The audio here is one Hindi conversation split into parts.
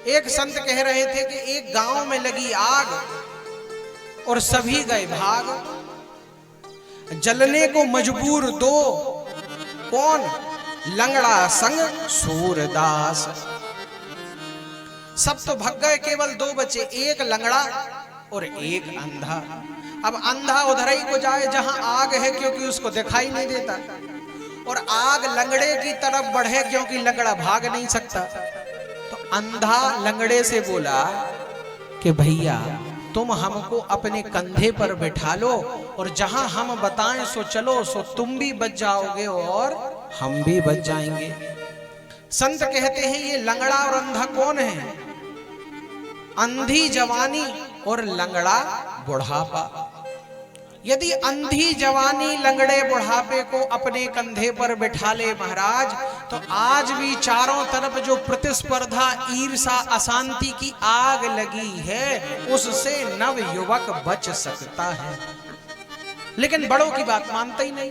एक संत कह रहे थे कि एक गांव में लगी आग और सभी गए भाग, जलने को मजबूर दो, कौन? लंगड़ा संग सूरदास। सब तो भग गए, केवल दो बचे, एक लंगड़ा और एक अंधा। अब अंधा उधर ही को जाए जहां आग है, क्योंकि उसको दिखाई नहीं देता, और आग लंगड़े की तरफ बढ़े क्योंकि लंगड़ा भाग नहीं सकता। तो अंधा लंगड़े से बोला कि भैया तुम हमको अपने कंधे पर बैठा लो और जहां हम बताएं सो चलो, सो तुम भी बच जाओगे और हम भी बच जाएंगे। संत कहते हैं ये लंगड़ा और अंधा कौन है? अंधी जवानी और लंगड़ा बुढ़ापा। यदि अंधी जवानी लंगड़े बुढ़ापे को अपने कंधे पर बिठा ले महाराज, तो आज भी चारों तरफ जो प्रतिस्पर्धा, ईर्षा, अशांति की आग लगी है, उससे नव युवक बच सकता है। लेकिन बड़ों की बात मानते ही नहीं,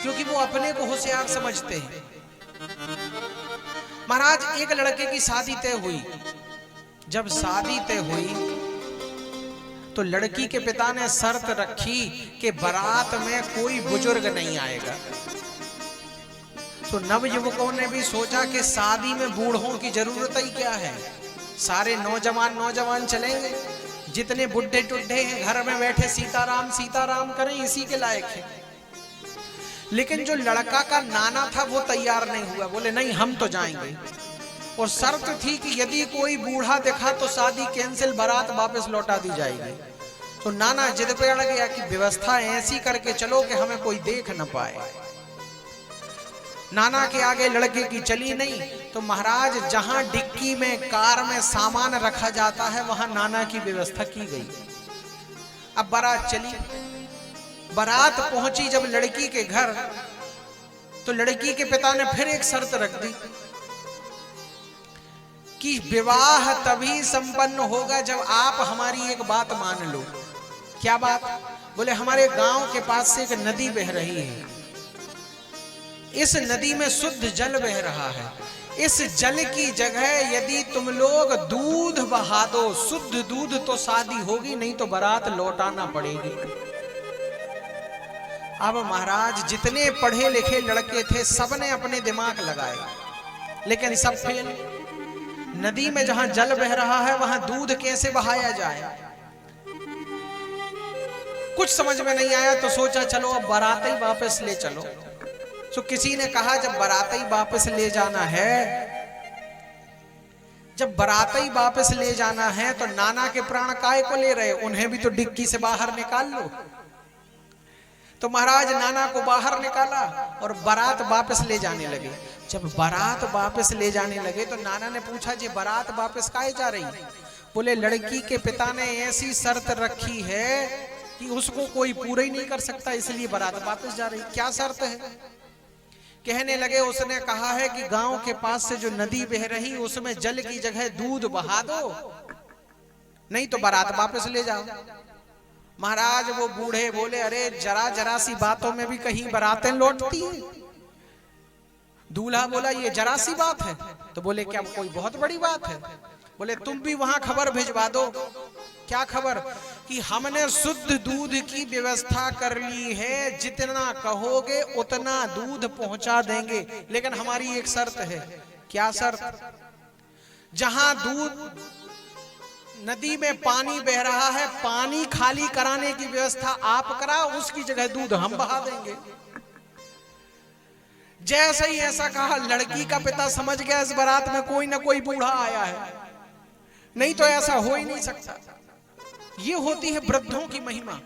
क्योंकि वो अपने को होशियार समझते हैं। महाराज एक लड़के की शादी तय हुई। जब शादी तय हुई तो लड़की के पिता ने शर्त रखी कि बारात में कोई बुजुर्ग नहीं आएगा। तो नवयुवकों ने भी सोचा कि शादी में बूढ़ों की जरूरत ही क्या है, सारे नौजवान चलेंगे, जितने बुढ़े टुड्ढे हैं घर में बैठे सीताराम सीताराम करें, इसी के लायक है। लेकिन जो लड़का का नाना था वो तैयार नहीं हुआ, बोले नहीं हम तो जाएंगे। और शर्त थी कि यदि कोई बूढ़ा दिखा तो शादी कैंसिल, बारात वापस लौटा दी जाएगी। तो नाना जिद पे अड़ गया कि व्यवस्था ऐसी करके चलो कि हमें कोई देख न पाए। नाना के आगे लड़के की चली नहीं। तो महाराज जहां डिक्की में कार में सामान रखा जाता है वहां नाना की व्यवस्था की गई। अब बारात चली, बारात पहुंची जब लड़की के घर, तो लड़की के पिता ने फिर एक शर्त रख दी कि विवाह तभी संपन्न होगा जब आप हमारी एक बात मान लो। क्या बात? बोले हमारे गांव के पास से एक नदी बह रही है, इस नदी में शुद्ध जल बह रहा है, इस जल की जगह यदि तुम लोग दूध बहा दो, शुद्ध दूध, तो शादी होगी, नहीं तो बारात लौटाना पड़ेगी। अब महाराज जितने पढ़े लिखे लड़के थे सबने अपने दिमाग लगाए, लेकिन सब फेल। नदी में जहां जल बह रहा है वहां दूध कैसे बहाया जाए, कुछ समझ में नहीं आया। तो सोचा चलो अब बारात ही वापस ले चलो। तो किसी ने कहा जब बारात ही वापस ले जाना है, जब बारात ही वापस ले जाना है तो नाना के प्राण काहे को ले रहे, उन्हें भी तो डिक्की से बाहर निकाल लो। तो महाराज नाना को बाहर निकाला और बारात वापस ले जाने लगे। जब बारात वापस ले जाने लगे तो नाना ने पूछा जी बारात वापस काहे जा रही? बोले लड़की के पिता ने ऐसी शर्त रखी है कि उसको कोई पूरा ही नहीं कर सकता, इसलिए बारात वापस जा रही। क्या शर्त है? कहने लगे उसने कहा है कि गांव के पास से जो नदी बह रही उसमें जल की जगह दूध बहा दो, नहीं तो बारात वापस ले जाओ। महाराज वो बूढ़े बोले अरे जरा सी बातों में भी कहीं बारातें लौटती हैं। दूल्हा बोला ये जरा सी बात है? तो बोले क्या कोई बहुत बड़ी बात है? बोले तुम भी वहां खबर भिजवा दो। क्या खबर? कि हमने शुद्ध दूध की व्यवस्था कर ली है, जितना कहोगे उतना दूध पहुंचा देंगे, लेकिन हमारी एक शर्त है। क्या शर्त? जहां दूध नदी में पानी बह रहा है, पानी खाली कराने की व्यवस्था आप कराओ, उसकी जगह दूध हम बहा देंगे। जैसे ही ऐसा कहा लड़की का पिता समझ गया इस बारात में कोई ना कोई बूढ़ा आया है, नहीं तो ऐसा हो ही नहीं सकता। ये होती है वृद्धों की महिमा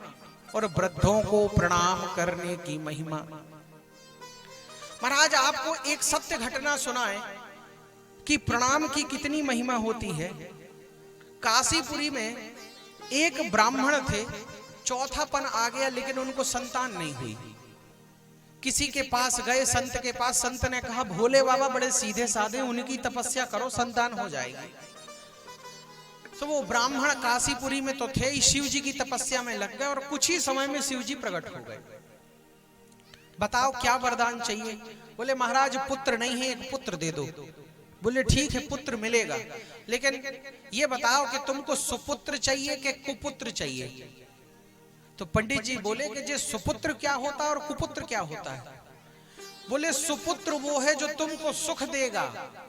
और वृद्धों को प्रणाम करने की महिमा। महाराज आपको एक सत्य घटना सुनाए कि प्रणाम की कितनी महिमा होती है। काशीपुरी में एक ब्राह्मण थे, चौथापन आ गया लेकिन उनको संतान नहीं हुई। किसी के पास गए, संत के पास, संत ने कहा भोले बाबा बड़े सीधे साधे, उनकी तपस्या करो संतान हो जाएगी। तो वो ब्राह्मण काशीपुरी में तो थे ही, शिव जी की तपस्या में लग गए और कुछ ही समय में शिव जी प्रकट हो गए। बताओ क्या वरदान चाहिए? बोले महाराज पुत्र नहीं है, एक पुत्र दे दो। बोले ठीक है पुत्र मिलेगा, लेकिन ये बताओ कि तुमको सुपुत्र चाहिए कि कुपुत्र चाहिए। तो पंडित जी बोले कि जे सुपुत्र क्या होता है और कुपुत्र क्या होता है। बोले सुपुत्र वो है जो तुमको सुख देगा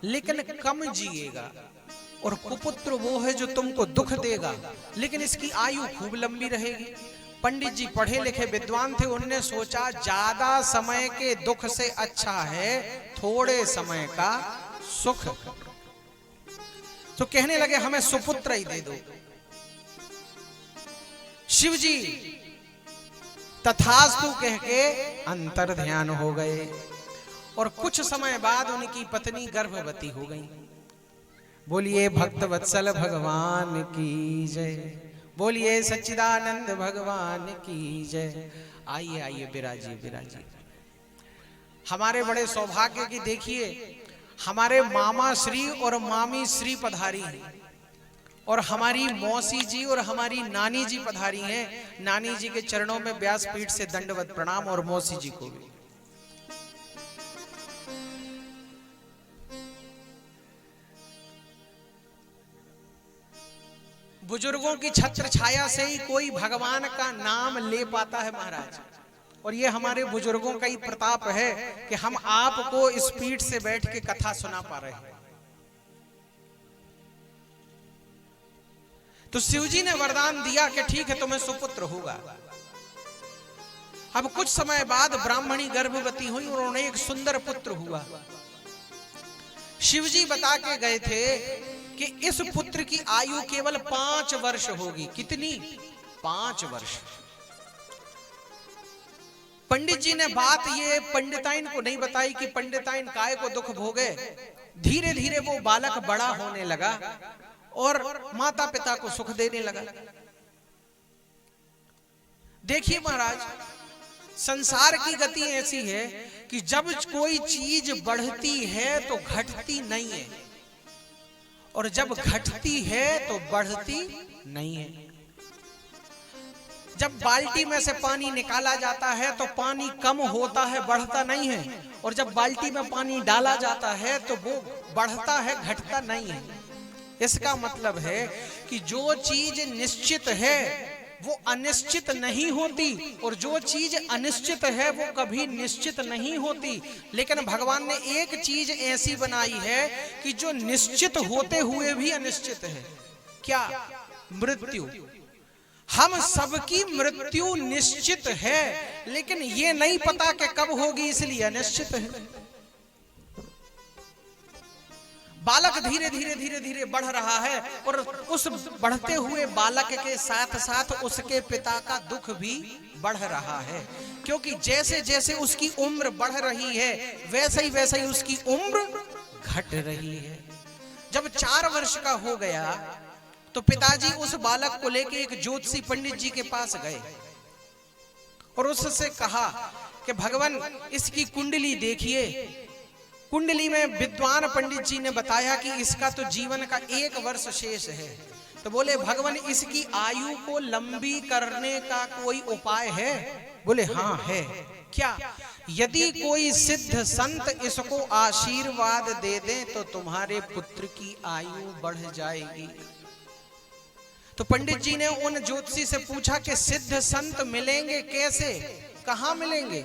लेकिन कम जिएगा, और कुपुत्र वो है जो तुमको दुख देगा लेकिन इसकी आयु खूब लंबी रहेगी। पंडित जी पढ़े लिखे विद्वान थे, उनने सोचा ज्यादा समय के दुख से अच्छा है थोड़े समय का सुख। तो कहने लगे हमें सुपुत्र ही दे दो। शिव जी तथास्तु कह के अंतर ध्यान हो गए, और कुछ समय बाद उनकी पत्नी गर्भवती हो गई। बोलिए भक्त वत्सल भगवान की जय, बोलिए सच्चिदानंद भगवान की जय। आइए आइए विराजिए विराजिए। हमारे बड़े सौभाग्य की देखिए, हमारे मामा श्री और मामी श्री पधारी हैं, और हमारी मौसी जी और हमारी नानी जी पधारी हैं। नानी जी के चरणों में व्यासपीठ से दंडवत प्रणाम, और मौसी जी को भी। बुजुर्गों की छत्र छाया से ही कोई भगवान का नाम ले पाता है महाराज, और ये हमारे बुजुर्गों का ही प्रताप है कि हम आपको इस पीठ से बैठ के कथा सुना पा रहे हैं। तो शिवजी ने वरदान दिया कि ठीक है तुम्हें सुपुत्र होगा। अब कुछ समय बाद ब्राह्मणी गर्भवती हुई और उन्हें एक सुंदर पुत्र हुआ। शिवजी बता के गए थे कि इस पुत्र की आयु केवल 5 वर्ष होगी। कितनी? 5 वर्ष। पंडित जी ने बात ये पंडिताइन को नहीं बताई कि पंडिताइन काय को दुख भोगे। धीरे धीरे वो बालक बड़ा होने लगा और माता पिता को सुख देने लगा। देखिए महाराज, संसार की गति ऐसी है कि जब कोई चीज बढ़ती है तो घटती नहीं है, और जब घटती है तो बढ़ती नहीं है। जब बाल्टी में से पानी निकाला जाता है तो पानी कम होता है, बढ़ता नहीं है, और जब बाल्टी में पानी डाला जाता है तो वो बढ़ता है, घटता नहीं है। इसका मतलब है कि जो चीज निश्चित है वो अनिश्चित नहीं होती, और जो चीज अनिश्चित है वो कभी निश्चित नहीं होती। लेकिन भगवान ने एक चीज ऐसी बनाई है कि जो निश्चित होते हुए भी अनिश्चित है। क्या? मृत्यु। हम सबकी मृत्यु निश्चित है, लेकिन ये नहीं पता कि कब होगी, इसलिए अनिश्चित है। बालक धीरे धीरे धीरे धीरे बढ़ रहा है, और उस बढ़ते हुए बालक के साथ साथ उसके पिता का दुख भी बढ़ रहा है, क्योंकि जैसे जैसे उसकी उम्र बढ़ रही है वैसे ही उसकी उम्र घट रही है। जब 4 वर्ष का हो गया तो पिताजी उस बालक को लेके एक ज्योतिषी पंडित जी के पास गए और उससे कहा कि भगवान इसकी कुंडली देखिए। कुंडली में विद्वान पंडित जी ने बताया कि इसका तो जीवन का 1 वर्ष शेष है। तो बोले भगवान इसकी आयु को लंबी करने का कोई उपाय है? बोले हाँ है। क्या? यदि कोई सिद्ध संत इसको आशीर्वाद दे दे तो तुम्हारे पुत्र की आयु बढ़ जाएगी। तो पंडित जी ने उन ज्योतिषी से पूछा कि सिद्ध संत मिलेंगे कैसे, कहाँ मिलेंगे?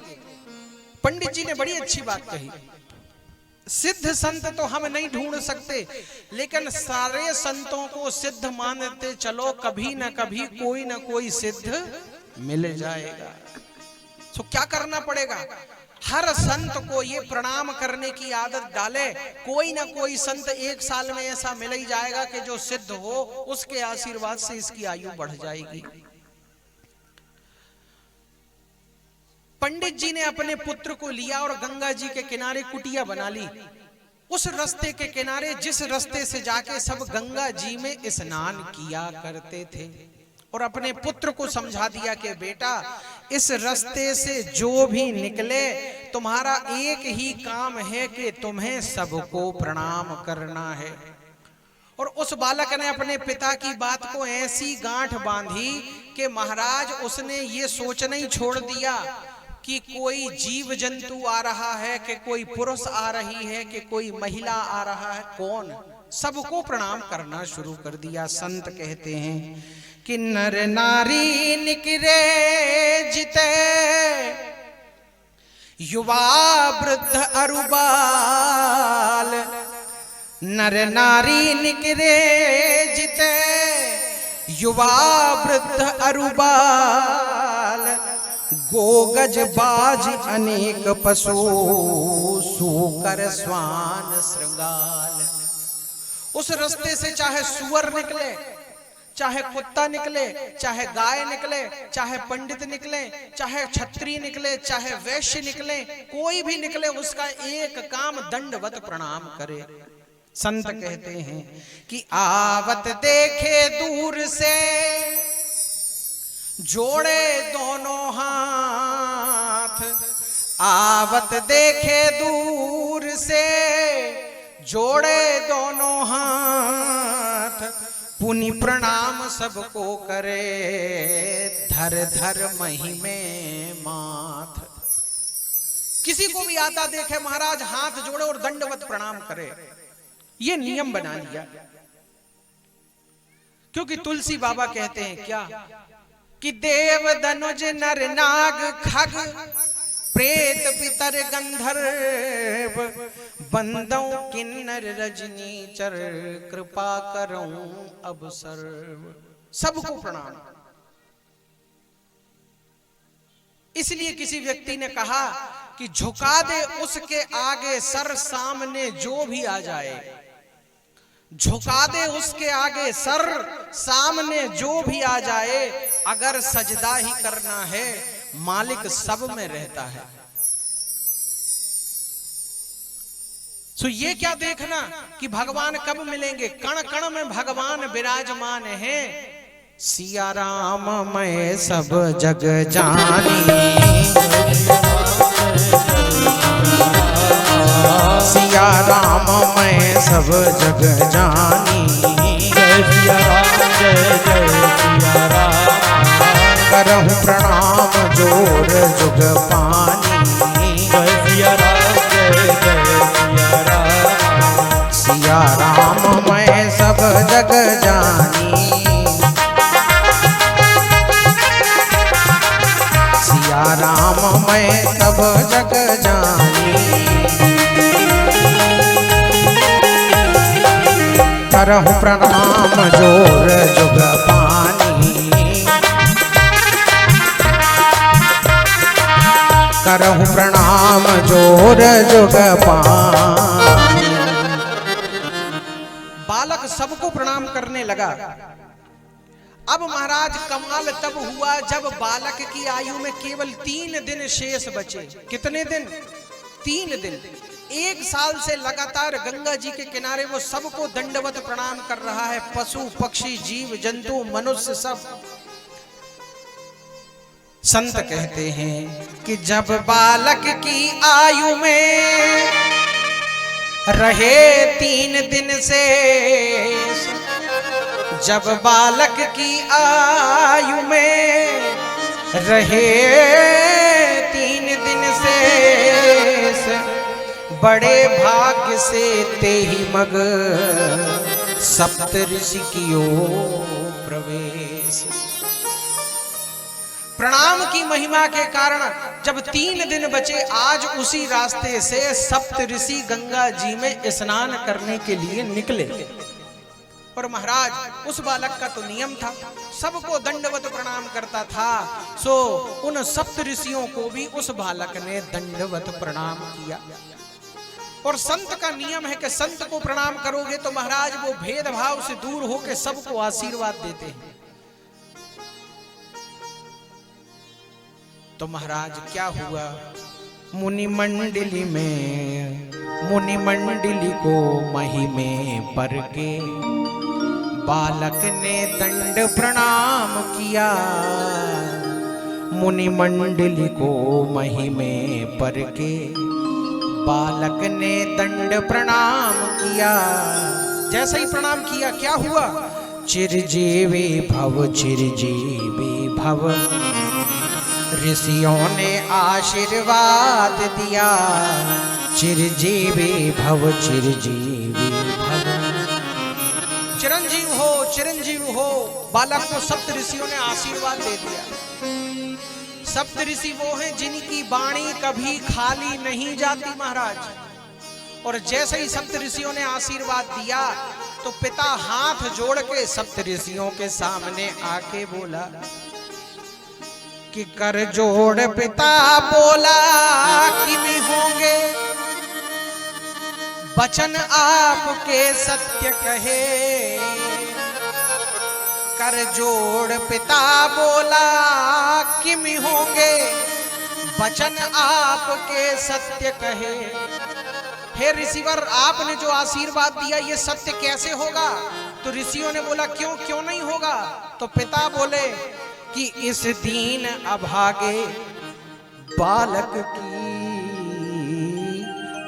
पंडित जी ने बड़ी अच्छी बात कही, सिद्ध संत तो हम नहीं ढूंढ सकते, लेकिन सारे संतों को सिद्ध मानते चलो, कभी ना कभी कोई ना कोई सिद्ध मिल जाएगा। तो क्या करना पड़ेगा? हर संत को ये प्रणाम करने की आदत डाले। कोई ना कोई संत 1 साल में ऐसा मिल ही जाएगा कि जो सिद्ध हो, उसके आशीर्वाद से इसकी आयु बढ़ जाएगी। पंडित जी ने अपने पुत्र को लिया और गंगा जी के किनारे कुटिया बना ली। उस रास्ते के किनारे जिस रास्ते से जाके सब गंगा जी में स्नान किया करते थे, और अपने पुत्र को समझा दिया कि बेटा इस रास्ते से जो भी निकले तुम्हारा एक ही काम है कि तुम्हें सबको प्रणाम करना है। और उस बालक ने अपने पिता की बात को ऐसी गांठ बांधी कि महाराज उसने ये सोचना ही छोड़ दिया कि कोई जीव जंतु आ रहा है, कि कोई पुरुष आ रही है, कि कोई महिला आ रहा है, कौन, सबको प्रणाम करना शुरू कर दिया। संत कहते हैं कि नर नारी निकरे जिते, युवा वृद्ध अरुबाल, नर नारी निकरे जिते, युवा वृद्ध अरुबाल, गोगज बाज अनेक पशु, सूकर स्वान श्रृंगाल। उस रास्ते से चाहे सुअर निकले, चाहे कुत्ता निकले, चाहे गाय निकले, चाहे पंडित निकले, चाहे क्षत्रिय निकले, चाहे वैश्य निकले, कोई भी निकले, उसका एक काम दंडवत प्रणाम करे। संत कहते हैं कि आवत देखे दूर से, जोड़े दोनों हाथ, आवत देखे दूर से, जोड़े दोनों हाथ, पुनि प्रणाम सबको करे, धर धर महिमे माथ। किसी को भी आता देखे महाराज हाथ जोड़े और दंडवत प्रणाम करे, ये नियम बना लिया। क्योंकि तुलसी बाबा कहते हैं क्या कि देव दनुज नर नाग खग, प्रेत पितर गंधर्व, बंदों किन्नर रजनीचर, कृपा करऊं अब सर्व। सबको प्रणाम। इसलिए किसी व्यक्ति ने कहा कि झुका दे उसके आगे सर, सामने जो भी आ जाए, झुका दे उसके आगे सर, सामने जो भी आ जाए, अगर सजदा ही करना है मालिक सब में रहता है। सो ये क्या देखना कि भगवान कब मिलेंगे, कण कण में भगवान विराजमान है। सिया राम मैं सब जग जानी, सिया राम मैं सब जग जानी, जय सिया राम जय जय सिया राम, करहूं प्रणाम जोर जुग पानी, जय सिया राम जय जय सिया राम, सिया राम मैं सब जग जानी, सिया राम मैं सब जग जानी, करहूं प्रणाम जोर जुग पानी, करहूं प्रणाम जोर जुग पानी। बालक सबको प्रणाम करने लगा। अब महाराज कमाल तब हुआ जब बालक की आयु में केवल 3 दिन शेष बचे। कितने दिन? 3 दिन। 1 साल से लगातार गंगा जी के किनारे वो सबको दंडवत प्रणाम कर रहा है, पशु पक्षी जीव जंतु मनुष्य सब। संत कहते हैं कि जब बालक की आयु में रहे 3 दिन से, जब बालक की आयु में रहे 3 दिन से, बड़े भाग्य से ते ही मग सप्त ऋषि कियो प्रवेश। प्रणाम की महिमा के कारण जब 3 दिन बचे, आज उसी रास्ते से सप्त ऋषि गंगा जी में स्नान करने के लिए निकले। और महाराज उस बालक का तो नियम था, सबको दंडवत प्रणाम करता था। सो उन सप्त ऋषियों को भी उस बालक ने दंडवत प्रणाम किया। और संत का नियम है कि संत को प्रणाम करोगे तो महाराज वो भेदभाव से दूर होकर सबको आशीर्वाद देते हैं। तो महाराज क्या हुआ, मुनि मंडली में, मुनि मंडली को महिमे पर के बालक ने दंड प्रणाम किया। मुनि मंडली को महिमे पर के बालक ने दंड प्रणाम किया। जैसे ही प्रणाम किया क्या हुआ, चिरजीवी भव चिरजीवी भव, ऋषियों ने आशीर्वाद दिया, चिरजीवी भव चिरजीवी भव। चिरंजीव हो, चिरंजीव हो। बालक को सप्त ऋषियों ने आशीर्वाद दे दिया। सप्त ऋषि वो हैं जिनकी वाणी कभी खाली नहीं जाती महाराज। और जैसे ही सप्त ऋषियों ने आशीर्वाद दिया तो पिता हाथ जोड़ के सप्त ऋषियों के सामने आके बोला कि कर जोड़ पिता बोला कि भी होंगे वचन आपके सत्य कहे। कर जोड़ पिता बोला कि भी होंगे वचन आपके सत्य कहे। हे ऋषिवर, आपने जो आशीर्वाद दिया ये सत्य कैसे होगा? तो ऋषियों ने बोला क्यों क्यों नहीं होगा? तो पिता बोले कि इस दीन अभागे बालक की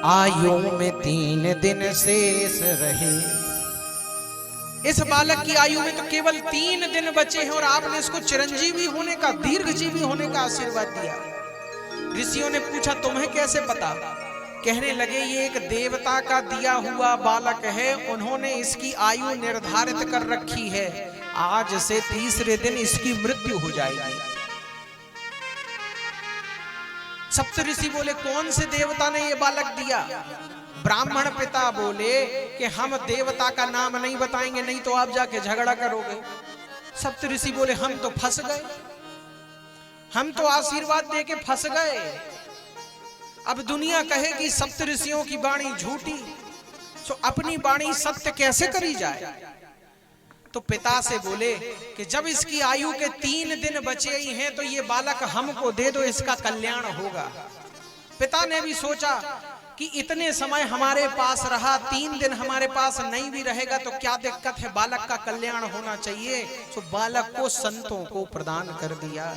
आयु में 3 दिन शेष रहे। इस बालक की आयु में तो केवल 3 दिन बचे हैं और आपने इसको चिरंजीवी होने का, दीर्घजीवी होने का आशीर्वाद दिया। ऋषियों ने पूछा तुम्हें कैसे पता? कहने लगे ये एक देवता का दिया हुआ बालक है, उन्होंने इसकी आयु निर्धारित कर रखी है, आज से 3रे दिन इसकी मृत्यु हो जाएगी। सप्त ऋषि बोले कौन से देवता ने ये बालक दिया? ब्राह्मण पिता बोले कि हम देवता का नाम नहीं बताएंगे, नहीं तो आप जाके झगड़ा करोगे। सप्त ऋषि बोले हम तो फंस गए, हम तो आशीर्वाद देके फंस गए। अब दुनिया कहेगी सप्त ऋषियों की वाणी झूठी, तो अपनी वाणी सत्य कैसे करी जाए? तो पिता से बोले कि जब इसकी आयु के 3 दिन बचे ही हैं तो ये बालक हमको दे दो, इसका कल्याण होगा। पिता ने भी सोचा कि इतने समय हमारे पास रहा, 3 दिन हमारे पास नहीं भी रहेगा तो क्या दिक्कत है, बालक का कल्याण होना चाहिए। तो बालक को संतों को प्रदान कर दिया।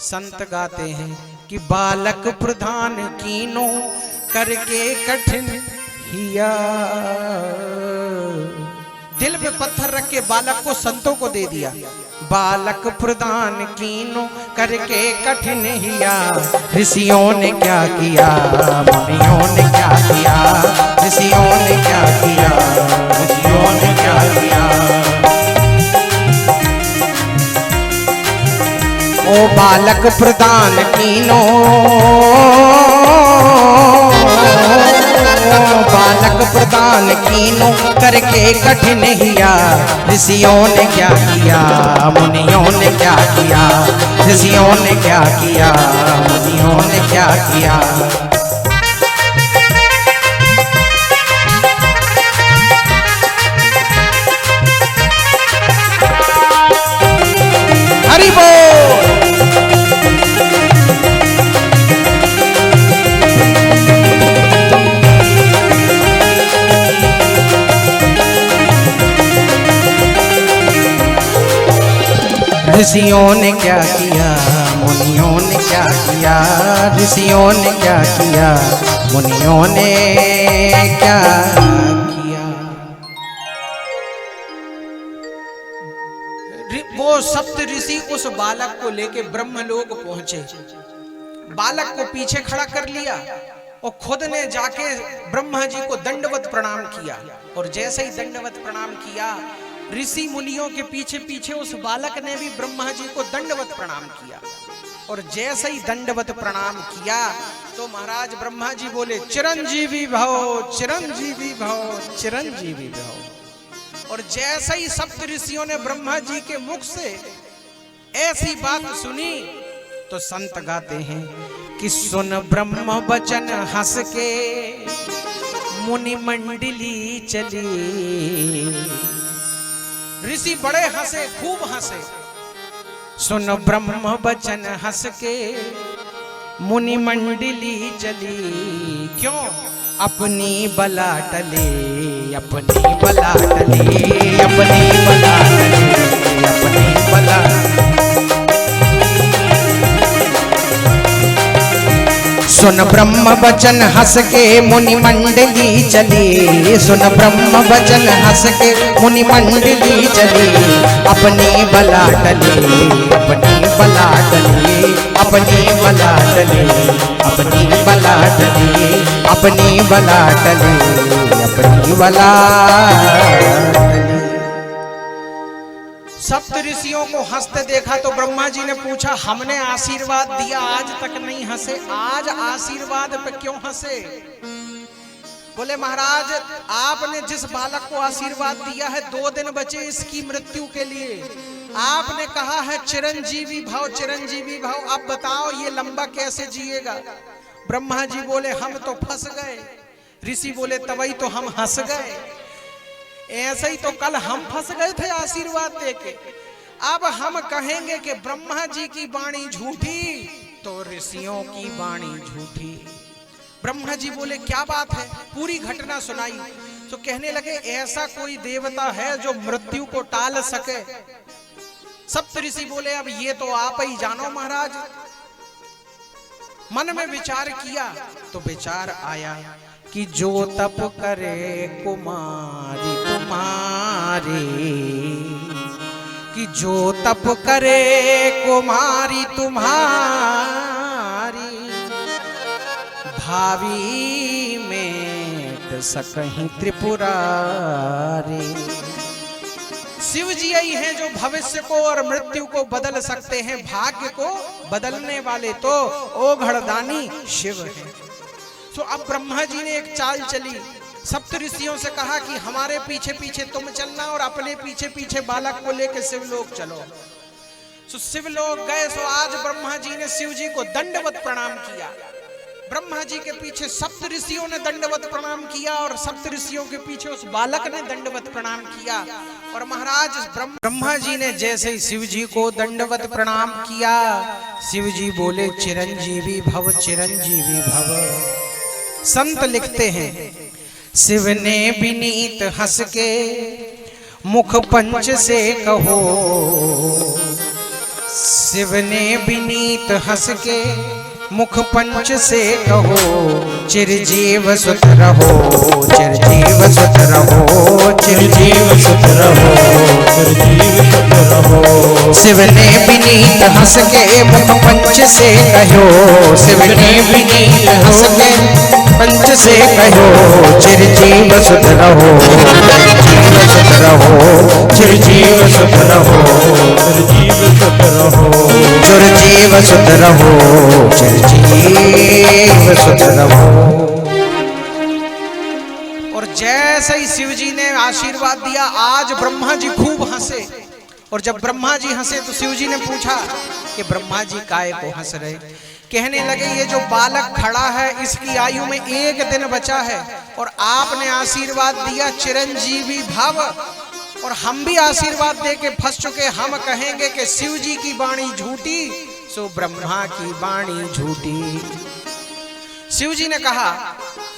संत गाते हैं कि बालक प्रदान कीनो करके कठिन हिया। दिल पे पत्थर रख के बालक को संतों को दे दिया। बालक प्रदान कीनो करके कठिन हिया। ऋषियों ने क्या किया, मुनियों ने क्या किया, ऋषियों ने क्या किया, ऋषियों ने क्या किया। ओ बालक प्रदान कीनो, बालक प्रदान कीनो करके कठिन हिया। ऋषियों ने क्या किया, मुनियों ने क्या किया, ऋषियों ने क्या किया, मुनियों ने क्या किया। हरि बोल। ऋषियों ने क्या किया, मुनियों ने क्या किया, ऋषियों ने क्या किया, मुनियों ने क्या किया। वो सप्त ऋषि उस बालक को लेके ब्रह्मलोक पहुंचे। बालक को पीछे खड़ा कर लिया और खुद ने जाके ब्रह्मा जी को दंडवत प्रणाम किया। और जैसे ही दंडवत प्रणाम किया, ऋषि मुनियों के पीछे पीछे उस बालक ने भी ब्रह्मा जी को दंडवत प्रणाम किया। और जैसे ही दंडवत प्रणाम किया तो महाराज ब्रह्मा जी बोले चिरंजीवी भव, चिरंजीवी भव, चिरंजीवी भव। और जैसे ही सप्त ऋषियों ने ब्रह्मा जी के मुख से ऐसी बात सुनी तो संत गाते हैं कि सुन ब्रह्म वचन हंस के मुनि मंडली चली। ऋषि बड़े हंसे, खूब हंसे। सुन ब्रह्म वचन हंस के मुनि मंडली चली। क्यों? अपनी बला टले, अपनी बला टले, अपनी बला टले, अपनी बला। सुन ब्रह्म वचन हंस के मुनि मंडली चली, सुन ब्रह्म वचन हंस के मुनि मंडली चली, अपनी बला टली, अपनी बला टली, अपनी बला टली, अपनी बला टली, अपनी बला टली, अपनी बला टली। सप्त ऋषियों को हंसते देखा तो ब्रह्मा जी ने पूछा, हमने आशीर्वाद दिया आज तक नहीं हंसे, आज आशीर्वाद पे क्यों हंसे? बोले महाराज आपने जिस बालक को आशीर्वाद दिया है 2 दिन बचे इसकी मृत्यु के लिए, आपने कहा है चिरंजीवी भव, चिरंजीवी भव, अब बताओ ये लंबा कैसे जिएगा? ब्रह्मा जी बोले हम तो फंस गए। ऋषि बोले तभी तो हम हंस गए, ऐसे ही तो कल हम फंस गए थे आशीर्वाद देके, अब हम कहेंगे कि ब्रह्मा जी की वाणी झूठी तो ऋषियों की वाणी झूठी। ब्रह्मा जी बोले क्या बात है? पूरी घटना सुनाई तो कहने लगे ऐसा कोई देवता है जो मृत्यु को टाल सके? सप्त ऋषि बोले अब ये तो आप ही जानो महाराज। मन में विचार किया तो विचार आया कि जो तप करे कुमारी तुम्हारी, कि जो तप करे कुमारी तुम्हारी, भावी में सकहीं त्रिपुरारी। शिव जी यही हैं जो भविष्य को और मृत्यु को बदल सकते हैं, भाग्य को बदलने वाले तो ओघड़दानी शिव है। तो अब ब्रह्मा जी ने एक चाल चली, सप्त ऋषियों से कहा कि हमारे पीछे पीछे तुम चलना और अपने पीछे पीछे बालक को लेकर शिवलोक चलो। तो शिवलोक गए। तो आज ब्रह्मा जी ने शिव जी को दंडवत प्रणाम किया, ब्रह्मा जी के पीछे सप्त ऋषियों ने दंडवत प्रणाम किया और सप्त ऋषियों के पीछे उस बालक ने दंडवत प्रणाम किया। और महाराज ब्रह्मा जी ने जैसे ही शिव जी को दंडवत प्रणाम किया, शिव जी बोले चिरंजीवी भव, चिरंजीवी भव। संत लिखते हैं शिव ने विनीत हंस के मुख पंच से कहो, शिव ने विनीत हंस के मुख पंच से कहो, चिरजीव सुत रहो, चिरजीव सुत रहो, चिरजीव सुत रहो, चिरजीव सुत रहो। शिव ने विनीत हंस के मुख पंच से कहो, शिव ने विनीत हंस के पंच से कहो, चिरजीव सुत रहो, चिरजीव सुत रहो, चिरजीव सुत रहो, चिरजीव सुत रहो, चिरजीव सुत रहो, चिरजीव सुत रहो। और जैसे ही शिव जी ने आशीर्वाद दिया, आज ब्रह्मा जी खूब हंसे। और जब ब्रह्मा जी हंसे तो शिव जी ने पूछा कि ब्रह्मा जी काहे को हंस रहे? कहने लगे ये जो बालक खड़ा है इसकी आयु में 1 दिन बचा है और आपने आशीर्वाद दिया चिरंजीवी भव, और हम भी आशीर्वाद दे के फंस चुके। हम कहेंगे कि शिव जी की वाणी झूठी सो ब्रह्मा की वाणी झूठी। शिव जी ने कहा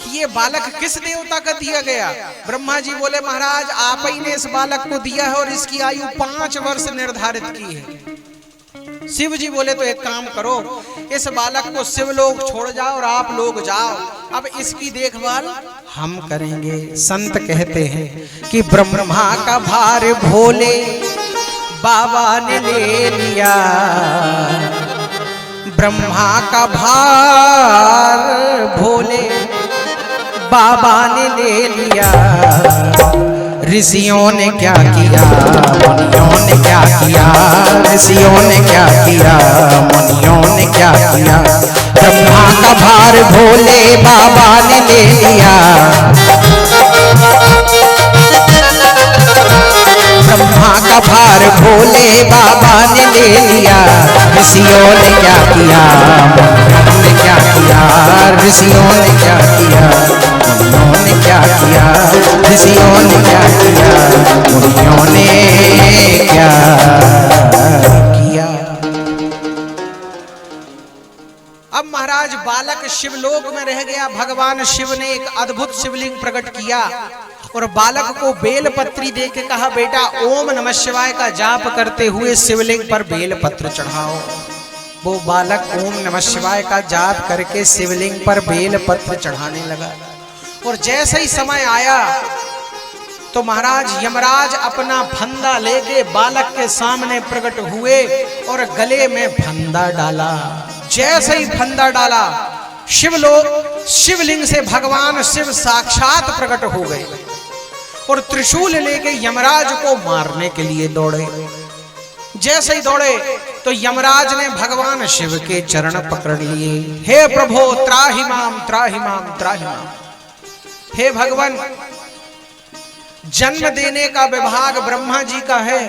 कि ये बालक किस देवता का दिया गया? ब्रह्मा जी बोले महाराज आप ही ने इस बालक को दिया है और इसकी आयु 5 वर्ष निर्धारित की है। शिव जी बोले तो एक काम करो, इस बालक को शिवलोक छोड़ जाओ और आप लोग जाओ, अब इसकी देखभाल हम करेंगे। संत कहते हैं कि ब्रह्मा का भार भोले बाबा ने ले लिया, ब्रह्मा का भार भोले बाबा ने ले लिया। ऋषियों ने क्या किया, मुनियों ने क्या किया, ऋषियों ने क्या किया, मुनियों ने क्या किया। ब्रह्मा का भार भोले बाबा ने ले लिया, ब्रह्मा का भार भोले बाबा ने ले लिया। ऋषियों ने क्या किया, मुनियों ने क्या किया, ऋषियों ने क्या किया, मुनियों ने क्या किया, ऋषियों ने क्या किया, मुनियों ने क्या किया। अब महाराज बालक शिवलोक में रह गया। भगवान शिव ने एक अद्भुत शिवलिंग प्रकट किया और बालक को बेलपत्री दे के कहा बेटा ओम नमः शिवाय का जाप करते हुए शिवलिंग पर बेलपत्र चढ़ाओ। वो बालक ओम नमः शिवाय का जाप करके शिवलिंग पर बेल पत्र चढ़ाने लगा। और जैसे ही समय आया तो महाराज यमराज अपना फंदा लेके बालक के सामने प्रकट हुए और गले में फंदा डाला। जैसे ही फंदा डाला शिवलिंग से भगवान शिव साक्षात प्रकट हो गए और त्रिशूल लेके यमराज को मारने के लिए दौड़े। जैसे ही दौड़े तो यमराज ने भगवान शिव के चरण पकड़ लिए। हे प्रभो त्राहि माम त्राहि माम त्राहि माम। हे भगवान, जन्म देने का विभाग ब्रह्मा जी का है,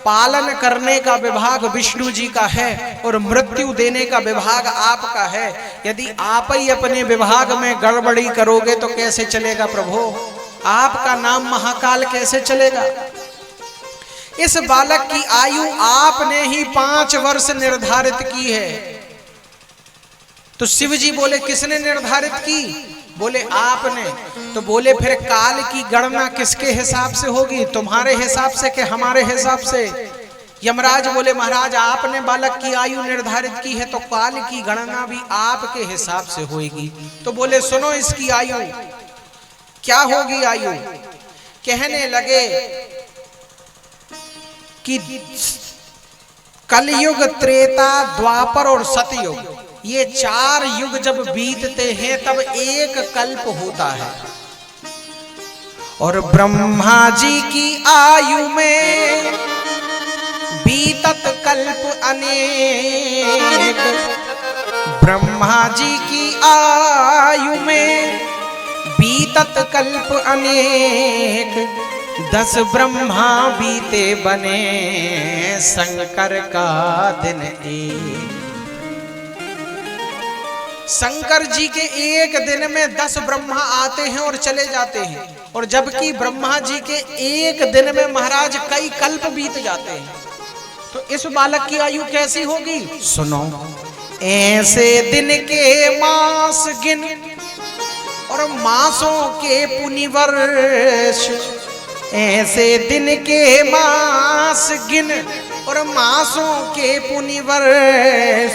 पालन करने का विभाग विष्णु जी का है और मृत्यु देने का विभाग आपका है। यदि आप ही अपने विभाग में गड़बड़ी करोगे तो कैसे चलेगा प्रभु? आपका नाम महाकाल कैसे चलेगा? इस बालक की आयु आपने ही 5 वर्ष निर्धारित की है। तो शिव जी बोले किसने निर्धारित की? बोले आपने। तो बोले फिर काल की गणना किसके हिसाब से होगी, तुम्हारे हिसाब से कि हमारे हिसाब से? यमराज बोले महाराज आपने बालक की आयु निर्धारित की है तो काल की गणना भी आपके हिसाब से होगी। तो बोले सुनो इसकी आयु क्या होगी। आयु कहने लगे कि कलयुग, त्रेता, द्वापर और सतयुग, ये 4 युग जब बीतते हैं तब एक कल्प होता है। और ब्रह्मा जी की आयु में बीतत कल्प अनेक। ब्रह्मा जी की आयु में बीतत कल्प अनेक। 10 ब्रह्मा बीते बने शंकर का दिन एक। शंकर जी के एक दिन में 10 ब्रह्मा आते हैं और चले जाते हैं, और जबकि ब्रह्मा जी के एक दिन में महाराज कई कल्प बीत जाते हैं। तो इस बालक की आयु कैसी होगी? सुनो, ऐसे दिन के मास गिन और मासों के पुनि वर्ष। ऐसे दिन के मास गिन और मासों के पुनि वर्ष।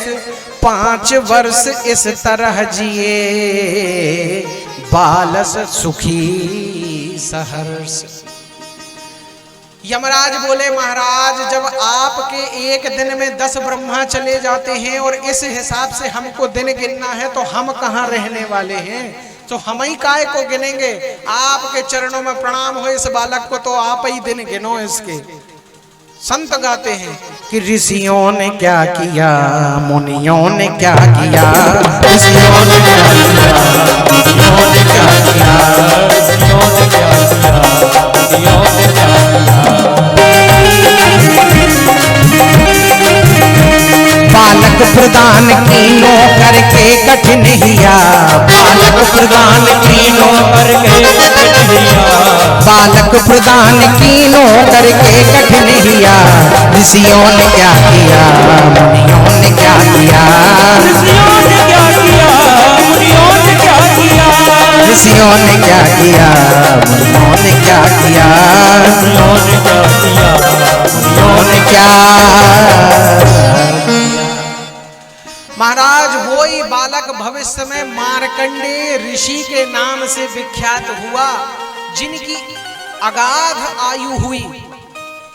5 वर्ष इस तरह जिए बालस सुखी सहर्ष। यमराज बोले महाराज जब आपके एक दिन में 10 ब्रह्मा चले जाते हैं और इस हिसाब से हमको दिन गिनना है तो हम कहाँ रहने वाले हैं? तो हम ही काय को गिनेंगे? आपके चरणों में प्रणाम हो इस बालक को, तो आप ही दिन गिनो इसके। संत गाते हैं कि ऋषियों ने क्या किया, मुनियों ने क्या किया, ऋषियों ने क्या किया, मुनियों ने क्या किया, ऋषियों ने क्या किया, मुनियों ने क्या किया। बालक प्रदान कीनो करके कठिन हिया। बालक प्रदान कीनो करके कठिन हिया। बालक प्रदान कीनो करके कठिन हिया। ऋषियों ने क्या किया, मुनियों ने क्या किया, ऋषियों ने क्या किया, मुनियों ने क्या किया, ऋषियों ने क्या किया, मुनियों ने क्या किया, ऋषियों ने क्या किया, मुनियों ने क्या। महाराज वही बालक भविष्य में मार्कंडेय ऋषि के नाम से विख्यात हुआ, जिनकी अगाध आयु हुई।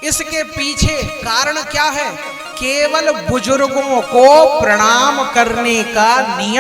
इसके पीछे कारण क्या है? केवल बुजुर्गों को प्रणाम करने का नियम